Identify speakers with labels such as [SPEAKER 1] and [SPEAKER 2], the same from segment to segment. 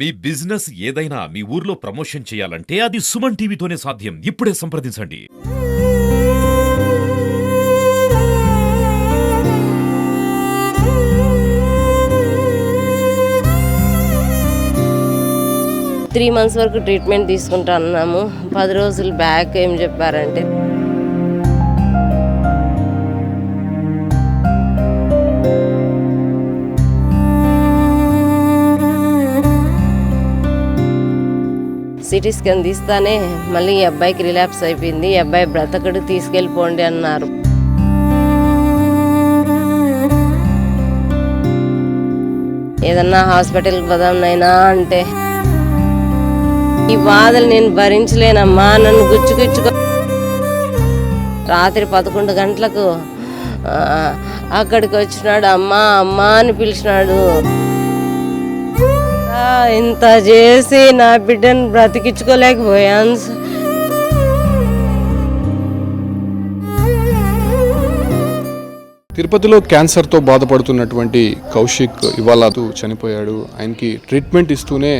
[SPEAKER 1] మీ business ఏదైనా మీ ఊర్లో promotion చేయాలంటే అది సుమన్ టీవీతోనే సాధ్యం. ఇప్పుడే సంప్రదించండి.
[SPEAKER 2] త్రీ మంత్స్ వరకు ట్రీట్మెంట్ తీసుకుంటా అన్నాము. 10 రోజులు బ్యాక్ ఏం చెప్పారంటే సిటీ స్కాన్ తీస్తానే మళ్ళీ ఈ అబ్బాయికి రిలాప్స్ అయిపోయింది, ఈ అబ్బాయి బ్రతకడు, తీసుకెళ్ళిపోండి అన్నారు. ఏదన్నా హాస్పిటల్కి పోదాంనైనా అంటే ఈ బాధలు నేను భరించలేనమ్మా, నన్ను గుచ్చుకో. రాత్రి 11 గంటలకు అక్కడికి వచ్చినాడు. అమ్మా అమ్మా అని పిలిచినాడు. ఇంత చేసి నా బిడ్డను బ్రతికించుకోలేకపోయాను.
[SPEAKER 3] తిరుపతిలో క్యాన్సర్తో బాధపడుతున్నటువంటి కౌశిక్ ఇవాళ చనిపోయాడు. ఆయనకి ట్రీట్మెంట్ ఇస్తూనే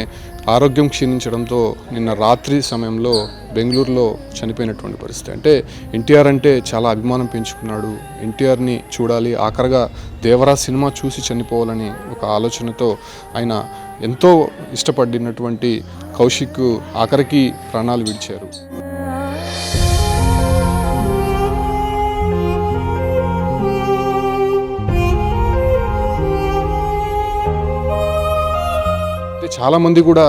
[SPEAKER 3] ఆరోగ్యం క్షీణించడంతో నిన్న రాత్రి సమయంలో బెంగళూరులో చనిపోయినటువంటి పరిస్థితి. అంటే ఎన్టీఆర్ అంటే చాలా అభిమానం పెంచుకున్నాడు. ఎన్టీఆర్ని చూడాలి, ఆఖరిగా దేవరా సినిమా చూసి చనిపోవాలని ఒక ఆలోచనతో ఆయన ఎంతో ఇష్టపడినటువంటి కౌశిక్ ఆఖరికి ప్రాణాలు విడిచారు. చాలామంది కూడా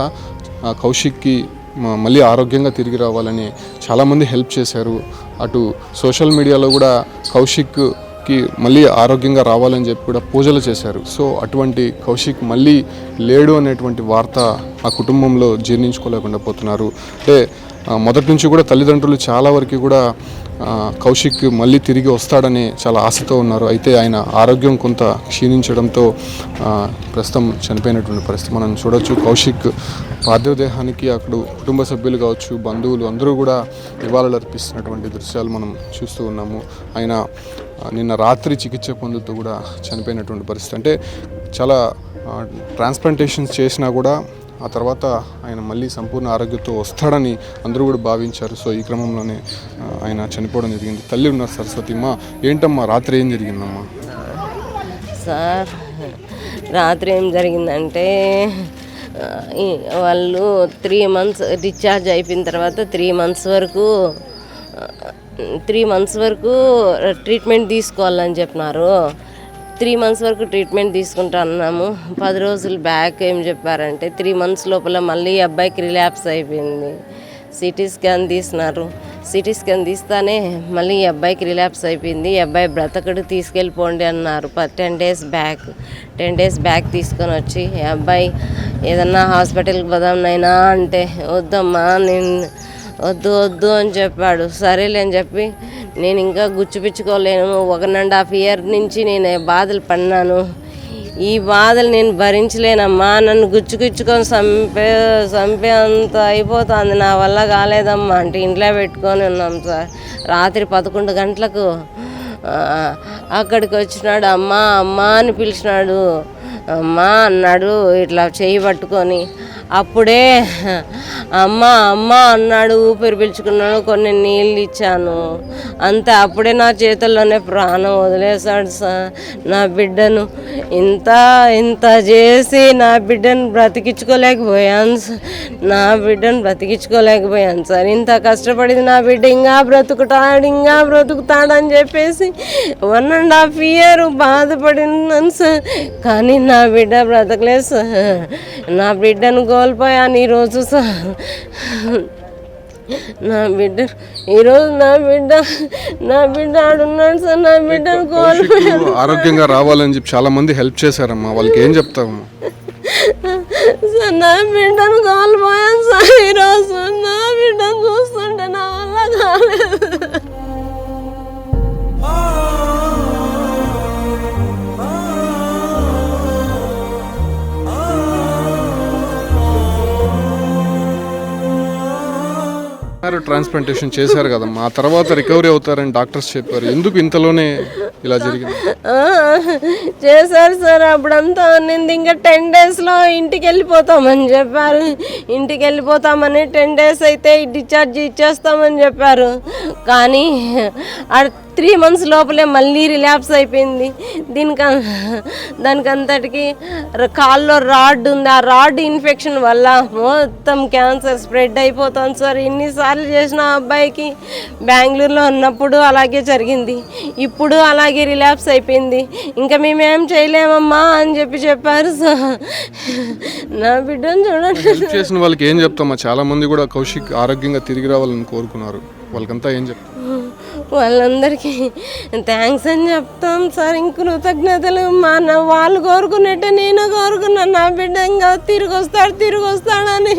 [SPEAKER 3] కౌశిక్కి మళ్ళీ ఆరోగ్యంగా తిరిగి రావాలని చాలామంది హెల్ప్ చేశారు. అటు సోషల్ మీడియాలో కూడా కౌశిక్కి మళ్ళీ ఆరోగ్యంగా రావాలని చెప్పి కూడా పూజలు చేశారు. సో అటువంటి కౌశిక్ మళ్ళీ లేడు అనేటువంటి వార్త ఆ కుటుంబంలో జీర్ణించుకోలేకుండా పోతున్నారు. అంటే మొదటి నుంచి కూడా తల్లిదండ్రులు చాలా వరకు కూడా కౌశిక్ మళ్ళీ తిరిగి వస్తాడని చాలా ఆశతో ఉన్నారు. అయితే ఆయన ఆరోగ్యం కొంత క్షీణించడంతో ప్రస్తుతం చనిపోయినటువంటి పరిస్థితి మనం చూడవచ్చు. కౌశిక్ పార్థివ దేహానికి అక్కడ కుటుంబ సభ్యులు కావచ్చు, బంధువులు అందరూ కూడా నివాళులు అర్పిస్తున్నటువంటి దృశ్యాలు మనం చూస్తూ ఉన్నాము. ఆయన నిన్న రాత్రి చికిత్స పొందుతూ కూడా చనిపోయినటువంటి పరిస్థితి. అంటే చాలా ట్రాన్స్ప్లాంటేషన్స్ చేసినా కూడా ఆ తర్వాత ఆయన మళ్ళీ సంపూర్ణ ఆరోగ్యంతో వస్తాడని అందరూ కూడా భావించారు. సో ఈ క్రమంలోనే ఆయన చనిపోవడం జరిగింది. తల్లి ఉన్నారు సరస్వతిమ్మ, ఏంటమ్మా రాత్రి ఏం జరిగిందమ్మా?
[SPEAKER 2] సార్ రాత్రి ఏం జరిగిందంటే వాళ్ళు 3 మంత్స్ డిశ్చార్జ్ అయిపోయిన తర్వాత 3 మంత్స్ వరకు ట్రీట్మెంట్ తీసుకోవాలని చెప్పినారు. 3 మంత్స్ వరకు ట్రీట్మెంట్ తీసుకుంటా అన్నాము. 10 రోజులు బ్యాక్ ఏం చెప్పారంటే 3 మంత్స్ లోపల మళ్ళీ ఈ అబ్బాయికి రిలాప్స్ అయిపోయింది. సిటీ స్కాన్ తీసినారు. సిటీ స్కాన్ తీస్తానే మళ్ళీ ఈ అబ్బాయికి రిలాప్స్ అయిపోయింది, ఈ అబ్బాయి బ్రతకడు, తీసుకెళ్ళిపోండి అన్నారు. 10 డేస్ బ్యాక్ తీసుకొని వచ్చి ఈ అబ్బాయి ఏదన్నా హాస్పిటల్కి పోదాంనైనా అంటే వద్దమ్మా, నేను వద్దు అని చెప్పాడు. సరేలే అని చెప్పి నేను ఇంకా గుచ్చిపిచ్చుకోలేను. 1.5 ఇయర్ నుంచి నేను బాధలు పడినాను. ఈ బాధలు నేను భరించలేనమ్మా, నన్ను గుచ్చుకొని చంపే అంత అయిపోతుంది, నా వల్ల కాలేదమ్మా అంటే ఇంట్లో పెట్టుకొని ఉన్నాం సార్. రాత్రి 11 గంటలకు అక్కడికి వచ్చినాడు. అమ్మా అమ్మా అని పిలిచినాడు. అమ్మా అన్నాడు ఇట్లా చేయి పట్టుకొని. అప్పుడే అమ్మ అమ్మ అన్నాడు, ఊపిరి పీల్చుకున్నాడు, కొన్ని నీళ్ళు ఇచ్చాను అంతే. అప్పుడే నా చేతుల్లోనే ప్రాణం వదిలేశాడు సార్. నా బిడ్డను ఇంత చేసి నా బిడ్డను బ్రతికించుకోలేకపోయాను సార్. ఇంత కష్టపడింది నా బిడ్డ ఇంకా బ్రతుకుతాడని చెప్పేసి 1.5 ఇయర్ బాధపడినాను సార్. కానీ నా బిడ్డ బ్రతకలేదు సార్. నా బిడ్డను కోల్పోయాను ఈరోజు సార్. నా బిడ్డ ఆడున్నాడు సార్. నా బిడ్డను కోల్పోయాను.
[SPEAKER 3] ఆరోగ్యంగా రావాలని చెప్పి చాలా మంది హెల్ప్ చేశారమ్మా, వాళ్ళకి ఏం చెప్తావమ్మా?
[SPEAKER 2] సార్ నా బిడ్డను కోల్పోయాను సార్. ఈరోజు నా బిడ్డను చూస్తుంటే నా వల్ల కాలేదు.
[SPEAKER 3] మ్యారో ట్రాన్స్ప్లాంటేషన్ చేశారు కదమ్మా, ఆ తర్వాత రికవరీ అవుతారని డాక్టర్స్ చెప్పారు. ఎందుకు ఇంతలోనే ఇలా జరిగింది?
[SPEAKER 2] ఆ, చేశారు సార్. అప్పుడంతా నేను ఇంకా 10 డేస్లో ఇంటికి వెళ్ళిపోతామని చెప్పారు. ఇంటికి వెళ్ళిపోతామని 10 డేస్ అయితే డిశ్చార్జ్ ఇచ్చేస్తామని చెప్పారు. కానీ 3 months లోపలే మళ్ళీ రిలాప్స్ అయిపోయింది. దానికంతటికి కాల్లో రాడ్ ఉంది. ఆ రాడ్ ఇన్ఫెక్షన్ వల్ల మొత్తం క్యాన్సర్ స్ప్రెడ్ అయిపోతుంది సార్. ఎన్నిసార్లు చేసిన అబ్బాయికి బెంగళూరులో ఉన్నప్పుడు అలాగే జరిగింది, ఇప్పుడు అలాగే రిలాప్స్ అయిపోయింది. ఇంకా మేమేం చేయలేమమ్మా అని చెప్పారు సార్. నా బిడ్డను చూడండి.
[SPEAKER 3] హెల్ప్ చేసిన వాళ్ళకి ఏం చెప్తామా? చాలా మంది కూడా కౌశిక్ ఆరోగ్యంగా తిరిగి రావాలని కోరుకున్నారు. వాళ్ళకంతా ఏం చెప్తాం?
[SPEAKER 2] వాళ్ళందరికీ థ్యాంక్స్ అని చెప్తాం సార్. ఇంక కృతజ్ఞతలు. వాళ్ళు కోరుకున్నట్టే నేను కోరుకున్నాను. నా బిడ్డ ఇంకా తిరిగి వస్తాడని.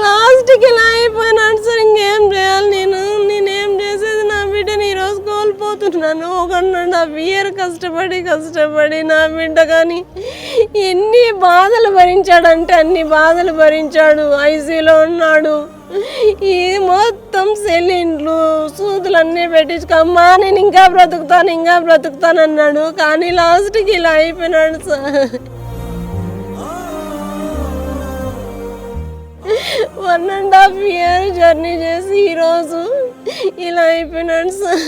[SPEAKER 2] లాస్ట్కి ఇలా అయిపోయినాడు సార్. ఇంకేం చేయాలి నేనేం చేసేది? నా బిడ్డని ఈరోజు కోల్పోతున్నాను. 1.5 years కష్టపడి నా బిడ్డ కానీ ఎన్ని బాధలు భరించాడంటే అన్ని బాధలు భరించాడు. ఐసీయూలో ఉన్నాడు. ఈ మొత్తం సెలిన్లు సూదులు అన్నీ పెట్టించుకోమ్మా, నేను ఇంకా బ్రతుకుతాను అన్నాడు. కానీ లాస్ట్కి ఇలా అయిపోయినాడు సార్. 1.5 years జర్నీ చేసి ఈరోజు ఇలా అయిపోయినాడు సార్.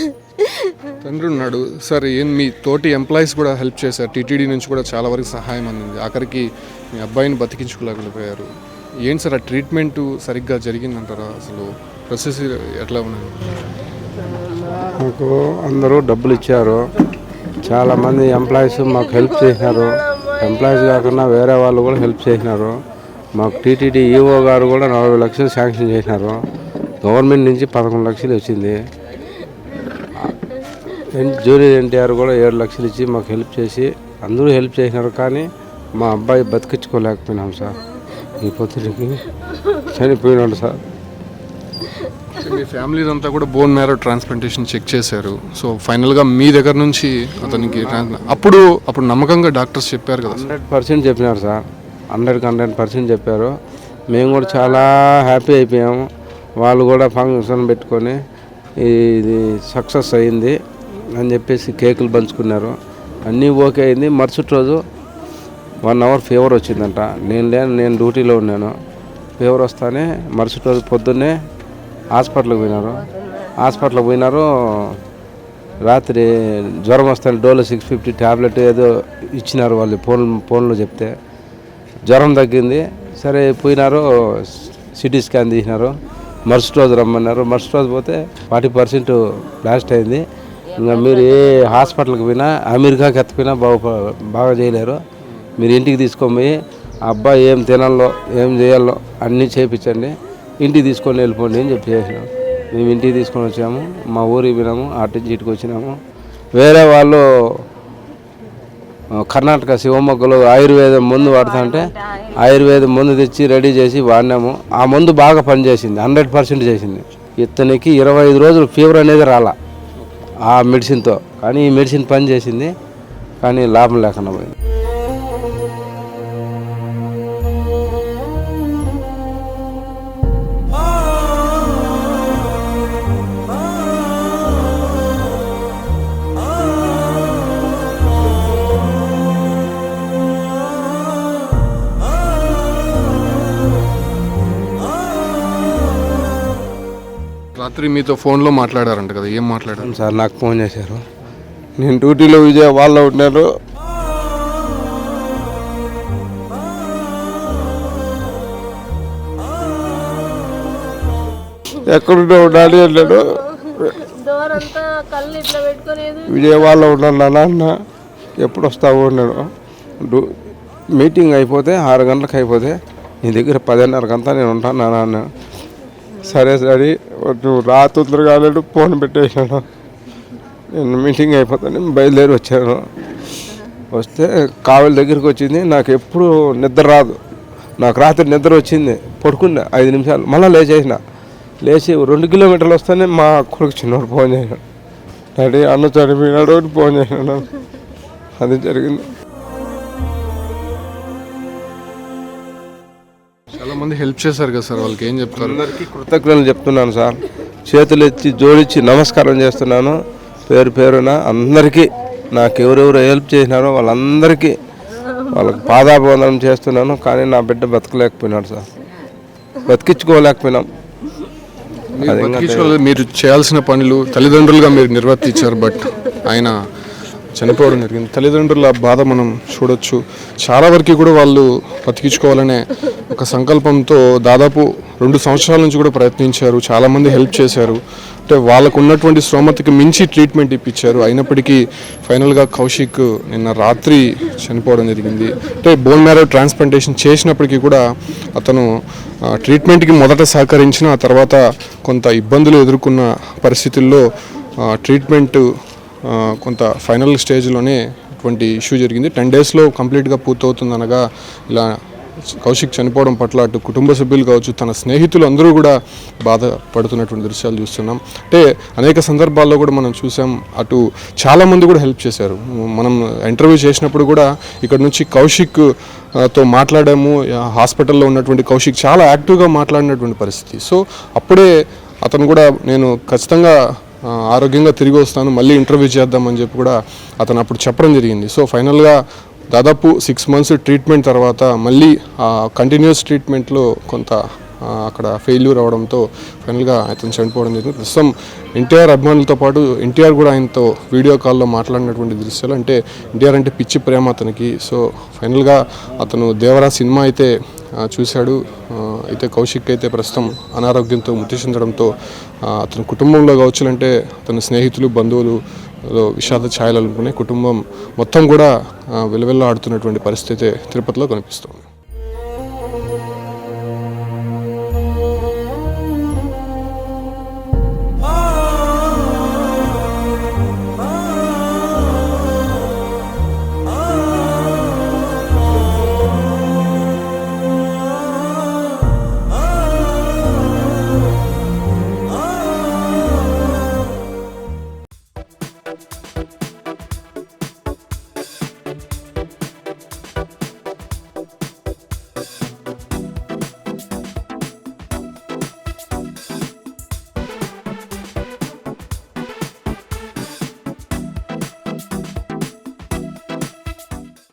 [SPEAKER 3] తండ్రి ఉన్నాడు సార్. మీ తోటి ఎంప్లాయీస్ కూడా హెల్ప్ చేశారు. టీటీడీ నుంచి కూడా చాలా వరకు సహాయం అందింది. ఆఖరికి మీ అబ్బాయిని బతికించుకోలేకపోయారు. ఏంటి సార్, ఆ ట్రీట్మెంట్ సరిగ్గా జరిగిందంటారా? అసలు ప్రాసెస్ ఎట్లా ఉన్నది?
[SPEAKER 4] మాకు అందరూ డబ్బులు ఇచ్చారు. చాలామంది ఎంప్లాయీస్ మాకు హెల్ప్ చేసినారు. ఎంప్లాయీస్ కాకుండా వేరే వాళ్ళు కూడా హెల్ప్ చేసినారు. మాకు టీటీడీ ఈఓ గారు కూడా 40 లక్షలు శాంక్షన్ చేసినారు. గవర్నమెంట్ నుంచి 11 లక్షలు వచ్చింది. జూనియర్ ఎన్టీఆర్ కూడా 7 లక్షలు ఇచ్చి మాకు హెల్ప్ చేసి అందరూ హెల్ప్ చేసినారు. కానీ మా అబ్బాయి బతికించుకోలేకపోయినాం సార్. ఈ పొద్దుకి చనిపోయినాడు సార్.
[SPEAKER 3] మీ ఫ్యామిలీ అంతా కూడా బోన్ మ్యారో ట్రాన్స్ప్లాంటేషన్ చెక్ చేశారు. సో ఫైనల్గా మీ దగ్గర నుంచి అతనికి అప్పుడు నమ్మకంగా డాక్టర్స్ చెప్పారు కదా?
[SPEAKER 4] 100% చెప్పినారు సార్. 100% చెప్పారు. మేము కూడా చాలా హ్యాపీ అయిపోయాము. వాళ్ళు కూడా ఫంక్షన్ పెట్టుకొని ఇది సక్సెస్ అయింది అని చెప్పేసి కేకులు పంచుకున్నారు. అన్నీ ఓకే అయింది. మరుసటి రోజు 1 hour ఫీవర్ వచ్చిందంట. నేను డ్యూటీలో ఉన్నాను. ఫీవర్ వస్తానే మరుసటి రోజు పొద్దున్నే హాస్పిటల్కి పోయినారు. రాత్రి జ్వరం వస్తాను డోలో 650 ట్యాబ్లెట్ ఏదో ఇచ్చినారు వాళ్ళు ఫోన్లో చెప్తే. జ్వరం తగ్గింది. సరే పోయినారు, సిటీ స్కాన్ తీసినారు. మరుసటి రోజు రమ్మన్నారు. మరుసటి రోజు పోతే 40% బ్లాస్ట్ అయింది. ఇంకా మీరు ఏ హాస్పిటల్కి పోయినా, అమెరికాకి ఎత్తపోయినా బాగా చేయలేరు. మీరు ఇంటికి తీసుకొని ఆ అబ్బాయి ఏం తినాలో ఏం చేయాలో అన్నీ చేయించండి, ఇంటికి తీసుకొని వెళ్ళిపోండి అని చెప్పేసినాం. మేము ఇంటికి తీసుకొని వచ్చాము. మా ఊరికి పోయినాము. అటు నుంచి ఇటుకు వచ్చినాము. వేరే వాళ్ళు కర్ణాటక శివమొగ్గలు ఆయుర్వేదం మందు వాడుతా అంటే ఆయుర్వేదం మందు తెచ్చి రెడీ చేసి వాడినాము. ఆ మందు బాగా పనిచేసింది. 100% చేసింది. ఇతనికి 25 రోజులు ఫీవర్ అనేది రాలా ఆ మెడిసిన్తో. కానీ ఈ మెడిసిన్ పని చేసింది. కానీ లాభం లేకుండా పోయింది.
[SPEAKER 3] రాత్రి మీతో ఫోన్లో మాట్లాడారంట కదా, ఏం మాట్లాడారు
[SPEAKER 4] సార్? నాకు ఫోన్ చేశారు. నేను డ్యూటీలో విజయవాడలో ఉన్నాను. ఎక్కడున్నా ఉండాలి అన్నాడు. విజయవాడలో ఉన్నాను నాన్న, ఎప్పుడు వస్తావు అన్నాడు. మీటింగ్ అయిపోతే 6 గంటలకు అయిపోతే నీ దగ్గర 10:30 నేను ఉంటాను నాన్న. సరే సరే నువ్వు రా తొందరగా అన్నాడు. ఫోన్ పెట్టేసాను. నేను మీటింగ్ అయిపోతాను బయలుదేరి వచ్చాను. వస్తే కావలి దగ్గరికి వచ్చింది. నాకు ఎప్పుడు నిద్ర రాదు. నాకు రాత్రి నిద్ర వచ్చింది. పడుకున్నా 5 నిమిషాలు, మళ్ళీ లేచి 2 కిలోమీటర్లు వస్తేనే మా కొడుకు చిన్నవాడు ఫోన్ చేశాడు. డాడీ అన్న చనిపోయినాడు అని ఫోన్ చేశాను. అది జరిగింది.
[SPEAKER 3] చాలా చాలా మంది హెల్ప్ చేశారు కదా సార్, వాళ్ళకి ఏం చెప్తారు?
[SPEAKER 4] అందరికీ కృతజ్ఞతలు చెప్తున్నాను సార్. చేతులు ఎత్తి జోడించి నమస్కారం చేస్తున్నాను పేరు పేరున అందరికీ. నాకు ఎవరెవరు హెల్ప్ చేసినారో వాళ్ళందరికీ వాళ్ళకి పాదాభివందనం చేస్తున్నాను. కానీ నా బిడ్డ బతకలేకపోయినాడు సార్, బతికించుకోలేకపోయినాం.
[SPEAKER 3] మీరు చేయాల్సిన పనులు తల్లిదండ్రులుగా మీరు నిర్వర్తించారు, బట్ ఆయన చనిపోవడం జరిగింది. తల్లిదండ్రుల బాధ మనం చూడొచ్చు. చాలా వరకు కూడా వాళ్ళు బతికించుకోవాలనే ఒక సంకల్పంతో దాదాపు 2 సంవత్సరాల నుంచి కూడా ప్రయత్నించారు. చాలామంది హెల్ప్ చేశారు. అంటే వాళ్ళకు ఉన్నటువంటి స్తోమతకి మించి ట్రీట్మెంట్ ఇప్పించారు. అయినప్పటికీ ఫైనల్గా కౌశిక్ నిన్న రాత్రి చనిపోవడం జరిగింది. అంటే బోన్ మ్యారో ట్రాన్స్ప్లాంటేషన్ చేసినప్పటికీ కూడా అతను ట్రీట్మెంట్కి మొదట సహకరించిన, ఆ తర్వాత కొంత ఇబ్బందులు ఎదుర్కొన్న పరిస్థితుల్లో ట్రీట్మెంట్ కొంత ఫైనల్ స్టేజ్లోనే ఇటువంటి ఇష్యూ జరిగింది. 10 డేస్లో కంప్లీట్గా పూర్తవుతుందనగా ఇలా కౌశిక్ చనిపోవడం పట్ల అటు కుటుంబ సభ్యులు కావచ్చు, తన స్నేహితులు అందరూ కూడా బాధపడుతున్నటువంటి దృశ్యాలు చూస్తున్నాం. అంటే అనేక సందర్భాల్లో కూడా మనం చూసాం, అటు చాలామంది కూడా హెల్ప్ చేశారు. మనం ఇంటర్వ్యూ చేసినప్పుడు కూడా ఇక్కడ నుంచి కౌశిక్ తో మాట్లాడాము. హాస్పిటల్లో ఉన్నటువంటి కౌశిక్ చాలా యాక్టివ్గా మాట్లాడినటువంటి పరిస్థితి. సో అప్పుడే అతను కూడా నేను ఖచ్చితంగా ఆరోగ్యంగా తిరిగి వస్తాను, మళ్ళీ ఇంటర్వ్యూ చేద్దామని చెప్పి కూడా అతను అప్పుడు చెప్పడం జరిగింది. సో ఫైనల్గా దాదాపు 6 మంత్స్ ట్రీట్మెంట్ తర్వాత మళ్ళీ కంటిన్యూస్ ట్రీట్మెంట్లో కొంత అక్కడ ఫెయిల్యూర్ అవడంతో ఫైనల్గా అతను చనిపోవడం జరిగింది. ప్రస్తుతం ఎన్టీఆర్ అభిమానులతో పాటు ఎన్టీఆర్ కూడా ఆయనతో వీడియో కాల్లో మాట్లాడినటువంటి దృశ్యాలు. అంటే ఎన్టీఆర్ అంటే పిచ్చి ప్రేమ అతనికి. సో ఫైనల్గా అతను దేవరా సినిమా అయితే చూశాడు. అయితే కౌశిక్ అయితే ప్రస్తుతం అనారోగ్యంతో మృతి చెందడంతో అతని కుటుంబంలో కావచ్చులంటే అతని స్నేహితులు బంధువులు విషాద ఛాయలు అనుకునే కుటుంబం మొత్తం కూడా వెలువెల్లా ఆడుతున్నటువంటి పరిస్థితి తిరుపతిలో కనిపిస్తుంది.